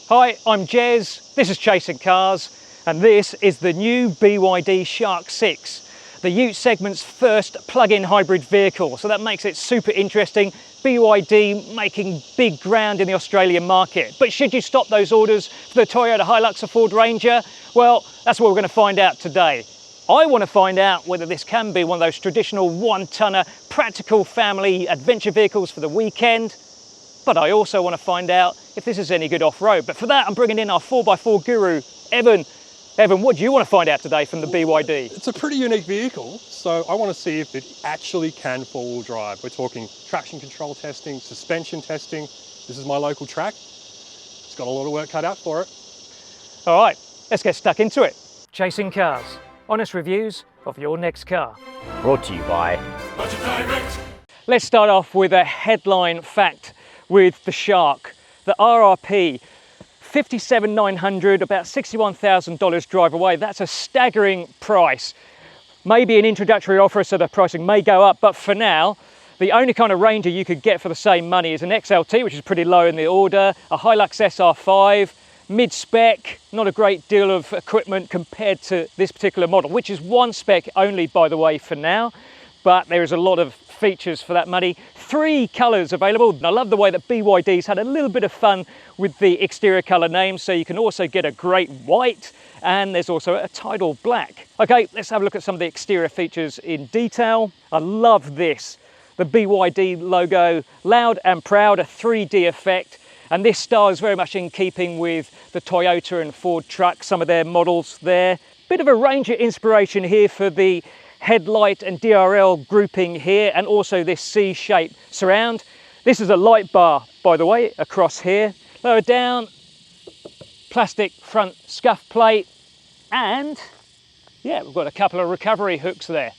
Hi, I'm Jez, this is Chasing Cars, and this is the new BYD Shark 6, the ute segment's first plug-in hybrid vehicle, so that makes it super interesting. BYD making big ground in the Australian market. But should you stop those orders for the Toyota Hilux or Ford Ranger? Well, that's what we're going to find out today. I want to find out whether this can be one of those traditional one-tonner practical family adventure vehicles for the weekend. But I also want to find out if this is any good off-road. But for that, I'm bringing in our 4x4 guru, Evan. Evan, what do you want to find out today from the BYD? It's a pretty unique vehicle, so I want to see if it actually can four-wheel drive. We're talking traction control testing, suspension testing. This is my local track. It's got a lot of work cut out for it. All right, let's get stuck into it. Chasing Cars, honest reviews of your next car. Brought to you by Budget Direct. Let's start off with a headline fact with the Shark. The RRP, $57,900, about $61,000 drive away. That's a staggering price. Maybe an introductory offer, so the pricing may go up, but for now, the only kind of Ranger you could get for the same money is an XLT, which is pretty low in the order, a Hilux SR5, mid-spec, not a great deal of equipment compared to this particular model, which is one spec only, by the way, for now, but there is a lot of features for that money. 3 colours available. And I love the way that BYD's had a little bit of fun with the exterior colour names, so you can also get a great white, and there's also a tidal black. Okay, let's have a look at some of the exterior features in detail. I love this. The BYD logo, loud and proud, a 3D effect. And this style is very much in keeping with the Toyota and Ford trucks, some of their models there. Bit of a Ranger inspiration here for the headlight and DRL grouping here, and also this C-shaped surround. This is a light bar, by the way, across here. Lower down, plastic front scuff plate, and yeah, we've got a couple of recovery hooks there.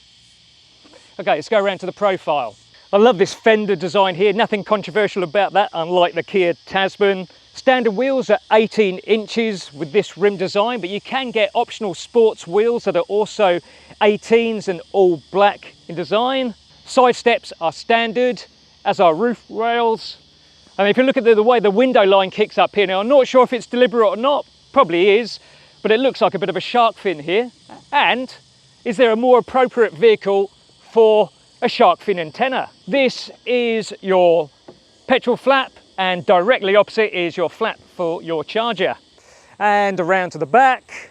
Okay, let's go around to the profile. I love this fender design here, nothing controversial about that, unlike the Kia Tasman. Standard wheels are 18 inches with this rim design, but you can get optional sports wheels that are also 18s and all black in design. Side steps are standard, as are roof rails. And if you look at the way the window line kicks up here, now I'm not sure if it's deliberate or not, probably is, but it looks like a bit of a shark fin here. And is there a more appropriate vehicle for a shark fin antenna? This is your petrol flap, and directly opposite is your flap for your charger. And around to the back,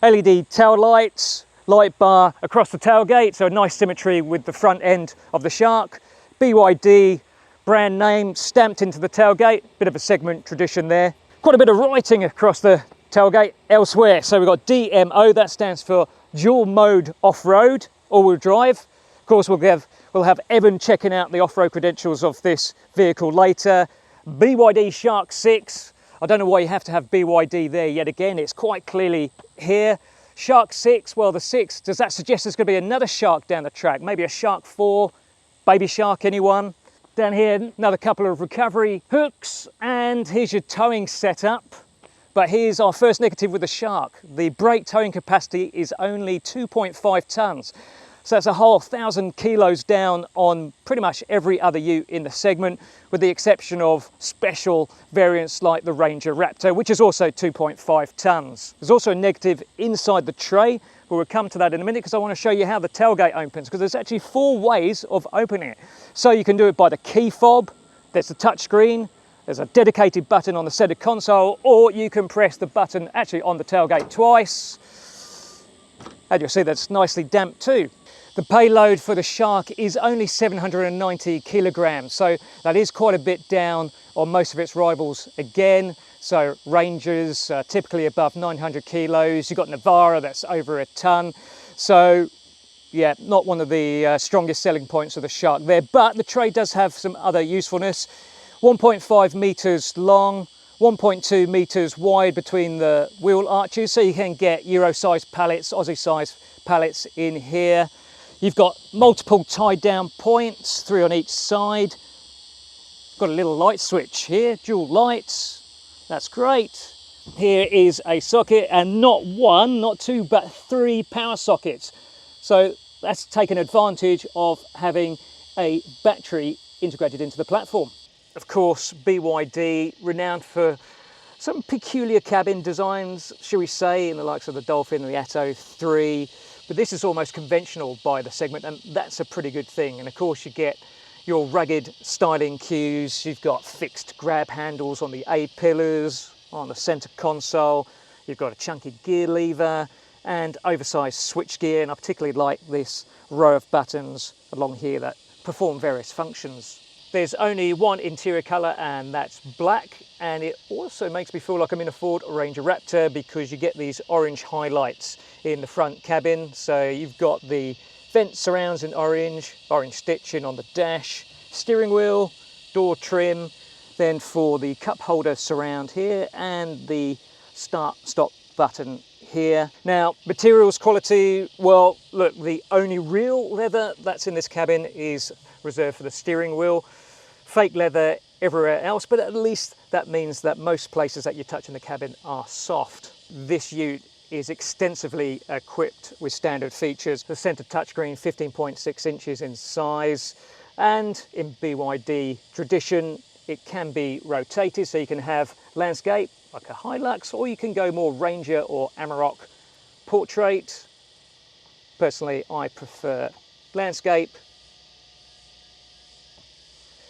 LED tail lights, light bar across the tailgate, so a nice symmetry with the front end of the Shark. BYD brand name stamped into the tailgate, bit of a segment tradition there. Quite a bit of writing across the tailgate elsewhere. So we've got DMO, that stands for dual mode off-road, all-wheel drive. Of course, we'll have Evan checking out the off-road credentials of this vehicle later. BYD Shark 6. I don't know why you have to have BYD there yet again. It's quite clearly here. Shark 6, well, the 6, does that suggest there's going to be another Shark down the track? Maybe a Shark 4, Baby Shark, anyone? Down here, another couple of recovery hooks, and here's your towing setup. But here's our first negative with the Shark. The brake towing capacity is only 2.5 tonnes. So that's a whole 1,000 kilos down on pretty much every other ute in the segment, with the exception of special variants like the Ranger Raptor, which is also 2.5 tonnes. There's also a negative inside the tray, but we'll come to that in a minute because I want to show you how the tailgate opens, because there's actually 4 ways of opening it. So you can do it by the key fob, there's the touch screen, there's a dedicated button on the center console, or you can press the button actually on the tailgate twice. And you'll see that's nicely damped too. The payload for the Shark is only 790 kilograms, so that is quite a bit down on most of its rivals again. So Rangers typically above 900 kilos. You've got Navara that's over a ton. So yeah, not one of the strongest selling points of the Shark there, but the tray does have some other usefulness. 1.5 meters long, 1.2 meters wide between the wheel arches, so you can get Euro-sized pallets, Aussie-sized pallets in here. You've got multiple tie-down points, 3 on each side. Got a little light switch here, dual lights. That's great. Here is a socket, and not 1, not 2, but 3 power sockets. So that's taken advantage of having a battery integrated into the platform. Of course, BYD, renowned for Some peculiar cabin designs, shall we say, in the likes of the Dolphin, the Atto 3, but this is almost conventional by the segment, and that's a pretty good thing. And of course you get your rugged styling cues, you've got fixed grab handles on the A-pillars, on the centre console, you've got a chunky gear lever and oversized switch gear, and I particularly like this row of buttons along here that perform various functions. There's only one interior colour, and that's black, and it also makes me feel like I'm in a Ford Ranger Raptor because you get these orange highlights in the front cabin. So you've got the vent surrounds in orange, orange stitching on the dash, steering wheel, door trim, then for the cup holder surround here and the start stop button here. Now, materials quality, well, look, the only real leather that's in this cabin is reserved for the steering wheel. Fake leather everywhere else, but at least that means that most places that you touch in the cabin are soft. This ute is extensively equipped with standard features. The centre touchscreen, 15.6 inches in size, and in BYD tradition, it can be rotated, so you can have landscape like a Hilux, or you can go more Ranger or Amarok portrait. Personally, I prefer landscape.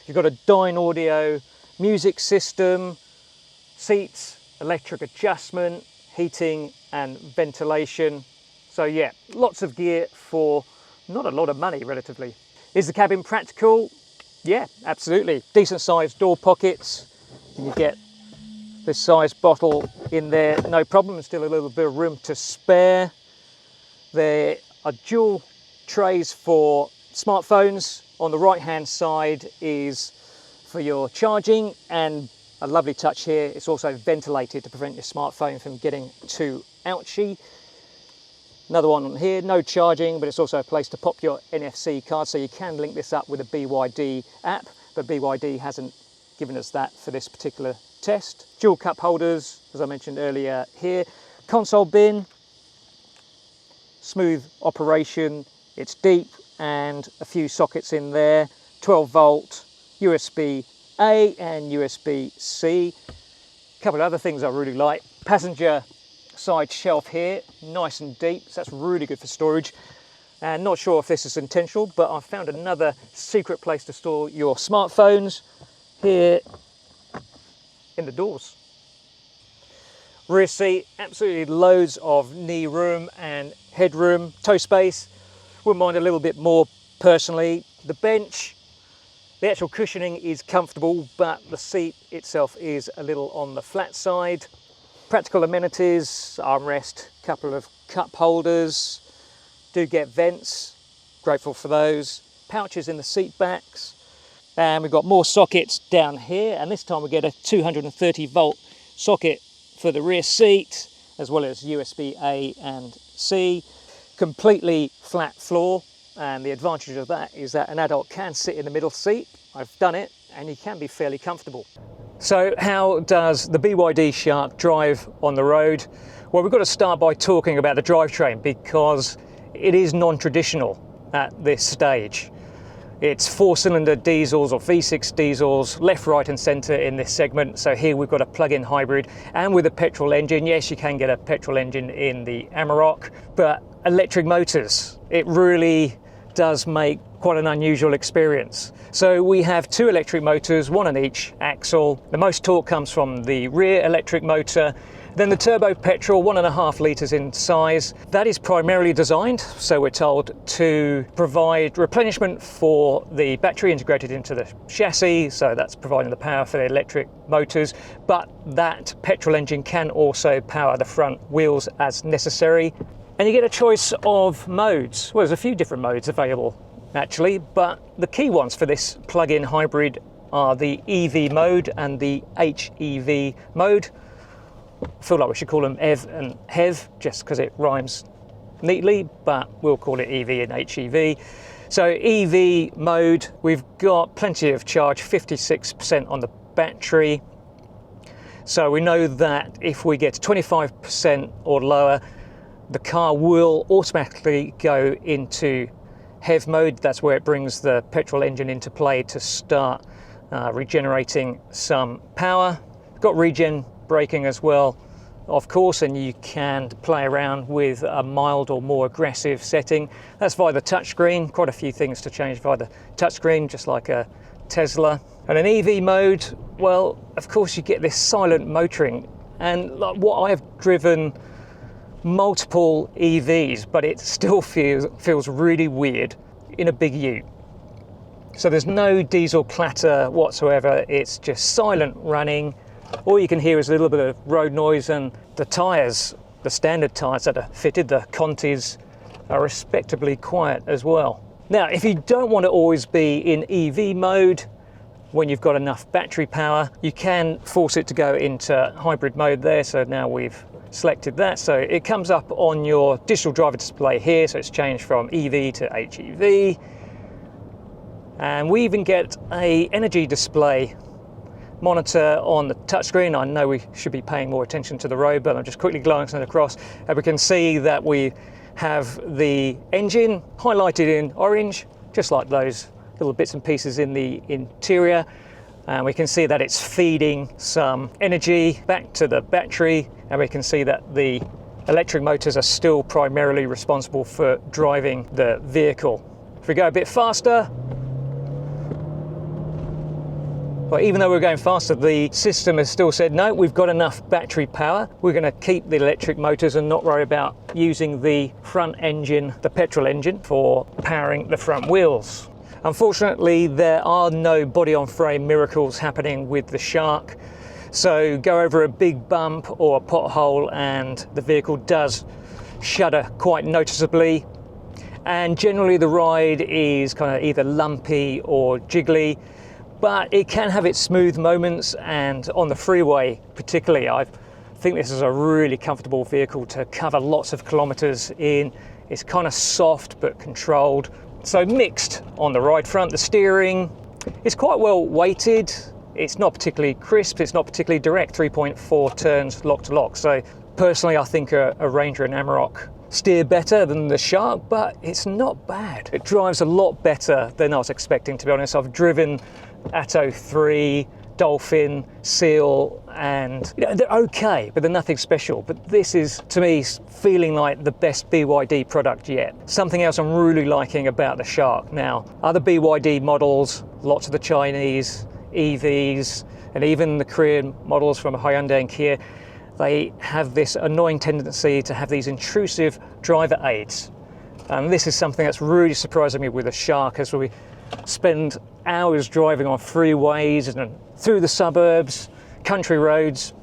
You've got a Dyne audio music system, seats, electric adjustment, heating and ventilation. So yeah, lots of gear for not a lot of money relatively. Is the cabin practical? Yeah, absolutely. Decent sized door pockets. You get this size bottle in there, no problem. There's still a little bit of room to spare. There are dual trays for smartphones. On the right hand side is for your charging, and a lovely touch here, it's also ventilated to prevent your smartphone from getting too ouchy. Another one on here, no charging, but it's also a place to pop your NFC card, so you can link this up with a BYD app, but BYD hasn't given us that for this particular test. Dual cup holders, as I mentioned earlier here. Console bin, smooth operation, it's deep, and a few sockets in there, 12 volt, USB-A and USB-C. A couple of other things I really like. Passenger side shelf here, nice and deep, so that's really good for storage. And not sure if this is intentional, but I've found another secret place to store your smartphones here in the doors. Rear seat, absolutely loads of knee room and headroom, toe space. Wouldn't mind a little bit more personally. The bench, the actual cushioning is comfortable, but the seat itself is a little on the flat side. Practical amenities, armrest, couple of cup holders, do get vents, grateful for those. Pouches in the seat backs, and we've got more sockets down here, and this time we get a 230 volt socket for the rear seat, as well as USB-A and C. Completely flat floor, and the advantage of that is that an adult can sit in the middle seat. I've done it, and you can be fairly comfortable. So how does the BYD Shark drive on the road? Well, we've got to start by talking about the drivetrain, because it is non-traditional at this stage. It's 4-cylinder diesels or V6 diesels, left, right and centre in this segment. So here we've got a plug-in hybrid and with a petrol engine. Yes, you can get a petrol engine in the Amarok, but electric motors, it really does make quite an unusual experience. So we have two electric motors, one on each axle. The most torque comes from the rear electric motor. Then the turbo petrol, 1.5 litres in size. That is primarily designed, so we're told, to provide replenishment for the battery integrated into the chassis, so that's providing the power for the electric motors, but that petrol engine can also power the front wheels as necessary. And you get a choice of modes. Well, there's a few different modes available actually, but the key ones for this plug-in hybrid are the EV mode and the HEV mode. I feel like we should call them EV and HEV just because it rhymes neatly, but we'll call it EV and HEV. So EV mode, we've got plenty of charge, 56% on the battery. So we know that if we get 25% or lower, the car will automatically go into HEV mode. That's where it brings the petrol engine into play to start regenerating some power. We've got regen braking as well, of course, and you can play around with a mild or more aggressive setting. That's via the touchscreen. Quite a few things to change via the touchscreen, just like a Tesla. And in EV mode, well, of course you get this silent motoring. And like what I've driven multiple EVs, but it still feels really weird in a big ute. So there's no diesel clatter whatsoever. It's just silent running. All you can hear is a little bit of road noise, and the tyres, the standard tyres that are fitted, the Contis, are respectably quiet as well. Now, if you don't want to always be in EV mode, when you've got enough battery power, you can force it to go into hybrid mode there. So now we've selected that. So it comes up on your digital driver display here. So it's changed from EV to HEV. And we even get a energy display monitor on the touchscreen. I know we should be paying more attention to the road, but I'm just quickly glancing across, and we can see that we have the engine highlighted in orange, just like those little bits and pieces in the interior. And we can see that it's feeding some energy back to the battery, and we can see that the electric motors are still primarily responsible for driving the vehicle. If we go a bit faster, well, even though we're going faster, the system has still said, no, we've got enough battery power. We're going to keep the electric motors and not worry about using the front engine, the petrol engine, for powering the front wheels. Unfortunately, there are no body-on-frame miracles happening with the Shark. So go over a big bump or a pothole and the vehicle does shudder quite noticeably. And generally the ride is kind of either lumpy or jiggly, but it can have its smooth moments, and on the freeway particularly, I think this is a really comfortable vehicle to cover lots of kilometers in. It's kind of soft but controlled. So mixed on the ride front. The steering is quite well weighted. It's not particularly crisp, it's not particularly direct, 3.4 turns lock to lock. So personally I think a Ranger and Amarok steer better than the Shark, but it's not bad. It drives a lot better than I was expecting, to be honest. I've driven Atto 3, Dolphin, Seal, and they're okay, but they're nothing special. But this is, to me, feeling like the best BYD product yet. Something else I'm really liking about the Shark. Now, other BYD models, lots of the Chinese EVs, and even the Korean models from Hyundai and Kia, they have this annoying tendency to have these intrusive driver aids. And this is something that's really surprising me with the Shark, as we spend hours driving on freeways and through the suburbs, country roads.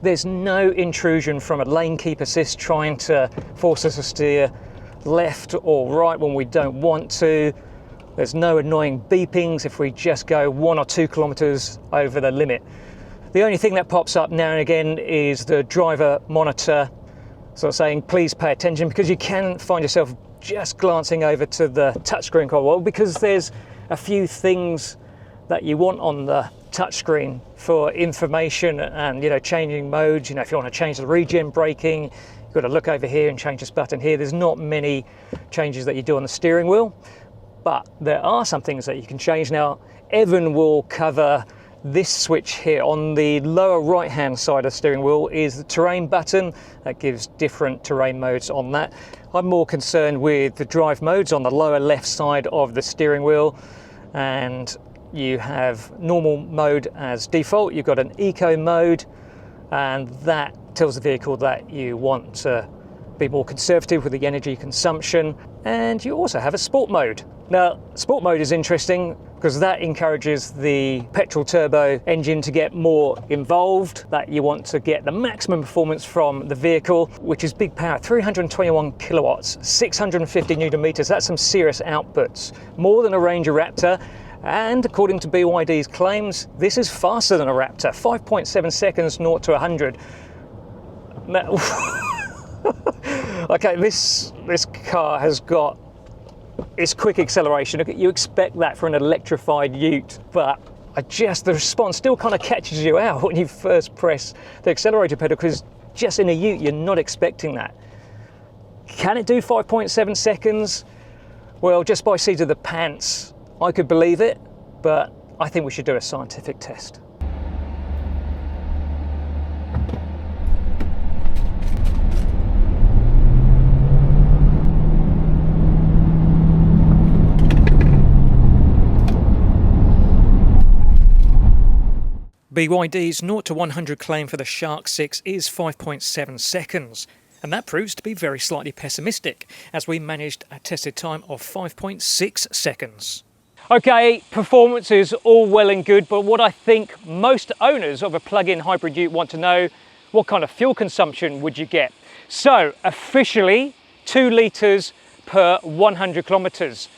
There's no intrusion from a lane keep assist trying to force us to steer left or right when we don't want to. There's no annoying beepings if we just go 1 or 2 kilometers over the limit. The only thing that pops up now and again is the driver monitor sort of saying, please pay attention, because you can find yourself just glancing over to the touchscreen quite well, because there's a few things that you want on the touchscreen for information and, you know, changing modes. You know, if you want to change the regen braking, you've got to look over here and change this button here. There's not many changes that you do on the steering wheel, but there are some things that you can change. Now, Evan will cover this switch here. On the lower right hand side of the steering wheel is the terrain button that gives different terrain modes on that. I'm more concerned with the drive modes on the lower left side of the steering wheel, and you have normal mode as default. You've got an eco mode, and that tells the vehicle that you want to be more conservative with the energy consumption. And you also have a sport mode. Now, sport mode is interesting because that encourages the petrol turbo engine to get more involved, that you want to get the maximum performance from the vehicle, which is big power, 321 kilowatts, 650 newton meters. That's some serious outputs, more than a Ranger Raptor. And according to BYD's claims, this is faster than a Raptor, 5.7 seconds 0 to 100. Now, okay, this car has got its quick acceleration. You expect that for an electrified ute, but the response still kind of catches you out when you first press the accelerator pedal, because just in a ute, you're not expecting that. Can it do 5.7 seconds? Well, just by seat of the pants, I could believe it, but I think we should do a scientific test. BYD's 0 to 100 claim for the Shark 6 is 5.7 seconds, and that proves to be very slightly pessimistic, as we managed a tested time of 5.6 seconds. Okay, performance is all well and good, but what I think most owners of a plug-in hybrid ute want to know, what kind of fuel consumption would you get? So, officially, 2 litres per 100 kilometres.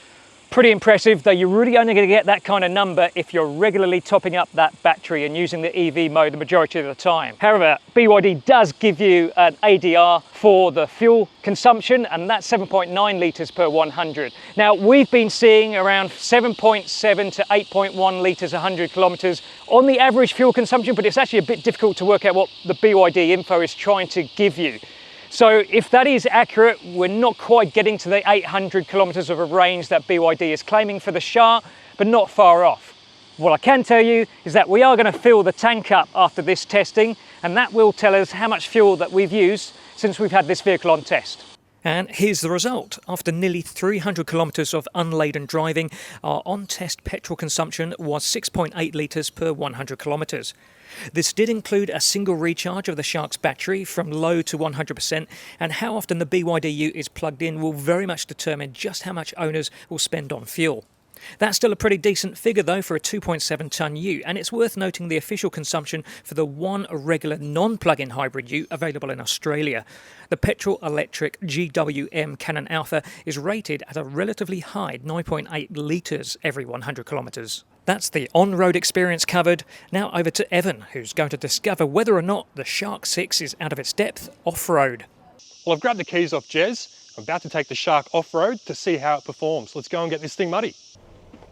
Pretty impressive, though you're really only going to get that kind of number if you're regularly topping up that battery and using the EV mode the majority of the time. However, BYD does give you an ADR for the fuel consumption, and that's 7.9 litres per 100. Now, we've been seeing around 7.7 to 8.1 litres 100 kilometres on the average fuel consumption, but it's actually a bit difficult to work out what the BYD info is trying to give you. So if that is accurate, we're not quite getting to the 800 kilometres of a range that BYD is claiming for the Shark, but not far off. What I can tell you is that we are going to fill the tank up after this testing, and that will tell us how much fuel that we've used since we've had this vehicle on test. And here's the result. After nearly 300 kilometres of unladen driving, our on-test petrol consumption was 6.8 litres per 100 kilometres. This did include a single recharge of the Shark's battery from low to 100%, and how often the BYD ute is plugged in will very much determine just how much owners will spend on fuel. That's still a pretty decent figure though for a 2.7 tonne ute, and it's worth noting the official consumption for the one regular non-plug-in hybrid ute available in Australia. The petrol-electric GWM Cannon Alpha is rated at a relatively high 9.8 litres every 100 kilometres. That's the on-road experience covered. Now over to Evan, who's going to discover whether or not the Shark 6 is out of its depth off-road. Well, I've grabbed the keys off Jez. I'm about to take the Shark off-road to see how it performs. Let's go and get this thing muddy.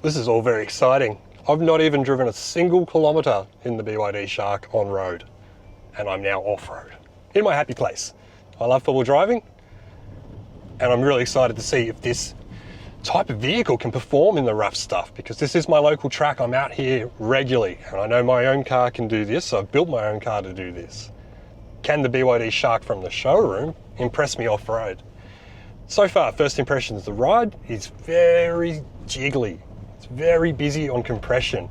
This is all very exciting. I've not even driven a single kilometre in the BYD Shark on road, and I'm now off-road, in my happy place. I love four-wheel driving, and I'm really excited to see if this type of vehicle can perform in the rough stuff, because this is my local track. I'm out here regularly, and I know my own car can do this, so I've built my own car to do this. Can the BYD Shark from the showroom impress me off-road? So far, first impressions, the ride is very jiggly. It's very busy on compression.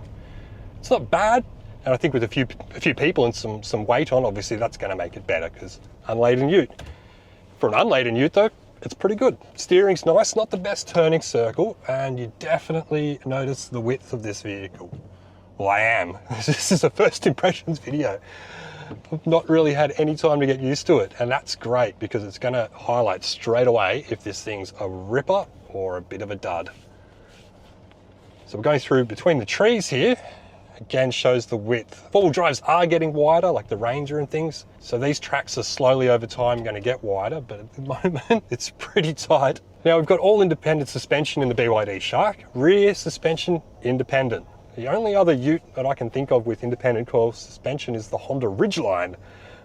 It's not bad, and I think with a few people and some weight on, obviously that's going to make it better, because unladen ute. For an unladen ute though, it's pretty good. Steering's nice, not the best turning circle, and you definitely notice the width of this vehicle. Well, I am. This is a first impressions video. I've not really had any time to get used to it, and that's great because it's going to highlight straight away if this thing's a ripper or a bit of a dud. So we're going through between the trees here. Again, shows the width. Four-wheel drives are getting wider, like the Ranger and things. So these tracks are slowly over time going to get wider, but at the moment it's pretty tight. Now we've got all independent suspension in the BYD Shark, rear suspension independent. The only other ute that I can think of with independent coil suspension is the Honda Ridgeline,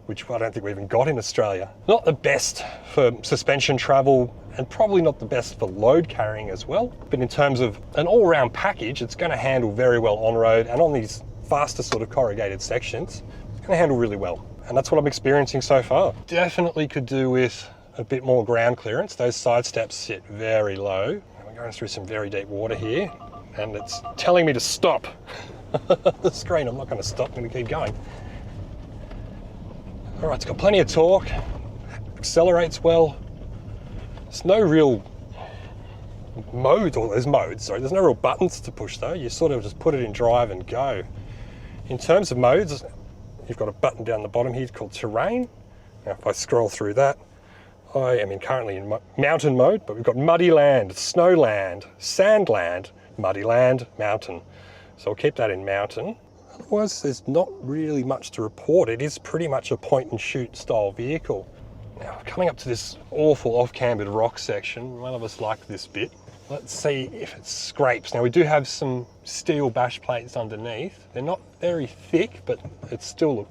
which I don't think we even got in Australia. Not the best for suspension travel, and probably not the best for load carrying as well. But in terms of an all-round package, it's going to handle very well on-road, and on these faster sort of corrugated sections, it's going to handle really well. And that's what I'm experiencing so far. Definitely could do with a bit more ground clearance. Those side steps sit very low. And we're going through some very deep water here, and it's telling me to stop. The screen, I'm not going to stop, I'm going to keep going. All right, it's got plenty of torque, accelerates well. There's no real modes, or there's modes, sorry, there's no real buttons to push though. You sort of just put it in drive and go. In terms of modes, you've got a button down the bottom here called terrain. Now if I scroll through that, I am currently in mountain mode, but we've got muddy land, snow land, sand land, muddy land, mountain. So I'll keep that in mountain. Otherwise, there's not really much to report. It is pretty much a point and shoot style vehicle. Now, coming up to this awful off-cambered rock section, none of us like this bit. Let's see if it scrapes. Now, we do have some steel bash plates underneath. They're not very thick, but it's still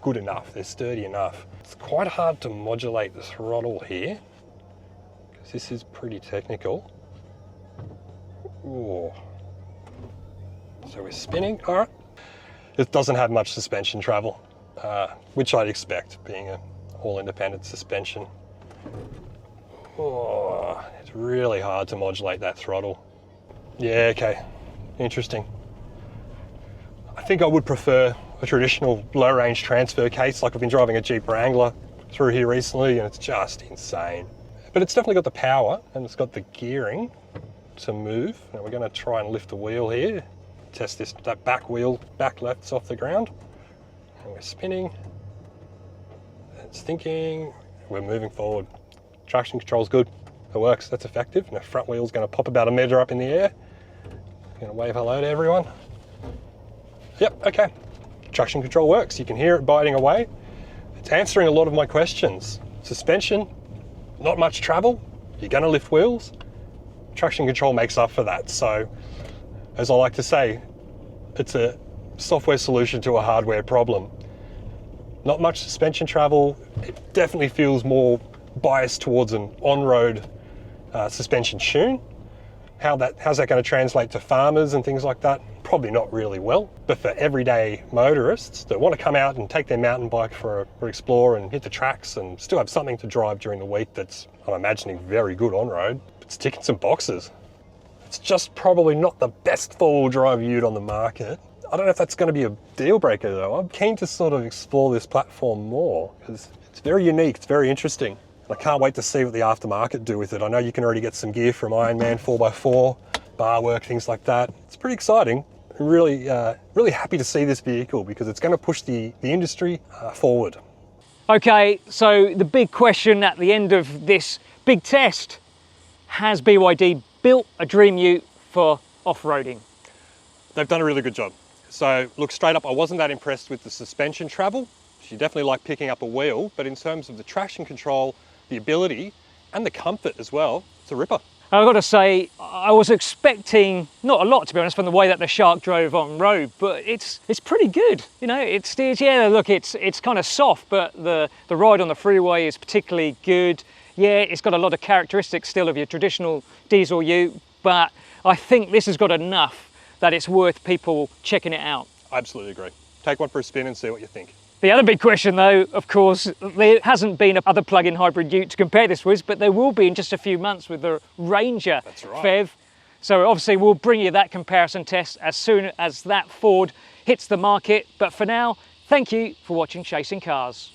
good enough. They're sturdy enough. It's quite hard to modulate the throttle here, because this is pretty technical. Ooh. So we're spinning, all right. It doesn't have much suspension travel, which I'd expect, being an all-independent suspension. Oh, it's really hard to modulate that throttle. Yeah, okay, interesting. I think I would prefer a traditional low range transfer case. Like I've been driving a Jeep Wrangler through here recently and it's just insane. But it's definitely got the power and it's got the gearing to move. Now we're going to try and lift the wheel here. Test that back wheel, back left's off the ground. And we're spinning. It's thinking. We're moving forward. Traction control's good. It works, that's effective. And the front wheel's going to pop about 1 meter up in the air. I'm going to wave hello to everyone. Yep, okay. Traction control works. You can hear it biting away. It's answering a lot of my questions. Suspension, not much travel. You're going to lift wheels. Traction control makes up for that. So, as I like to say, it's a software solution to a hardware problem. Not much suspension travel. It definitely feels more biased towards an on-road suspension tune. How's that going to translate to farmers and things like that? Probably not really well. But for everyday motorists that want to come out and take their mountain bike for explore and hit the tracks and still have something to drive during the week that's, I'm imagining, very good on-road, it's ticking some boxes. It's just probably not the best four-wheel drive ute on the market. I don't know if that's going to be a deal breaker though. I'm keen to sort of explore this platform more because it's very unique, it's very interesting. I can't wait to see what the aftermarket do with it. I know you can already get some gear from Ironman 4x4, bar work, things like that. It's pretty exciting. I'm really happy to see this vehicle because it's going to push the industry forward. Okay, so the big question at the end of this big test, has BYD built a dream ute for off-roading? They've done a really good job. So look, straight up, I wasn't that impressed with the suspension travel. You definitely like picking up a wheel, but in terms of the traction control, the ability and the comfort as well, it's a ripper. I've got to say, I was expecting not a lot, to be honest, from the way that the Shark drove on road, but it's pretty good. You know, it steers, yeah, look, it's kind of soft, but the ride on the freeway is particularly good. Yeah, it's got a lot of characteristics still of your traditional diesel ute, but I think this has got enough that it's worth people checking it out. I absolutely agree. Take one for a spin and see what you think. The other big question though, of course, there hasn't been other plug-in hybrid ute to compare this with, but there will be in just a few months with the Ranger. That's right. Fev. So obviously we'll bring you that comparison test as soon as that Ford hits the market. But for now, thank you for watching Chasing Cars.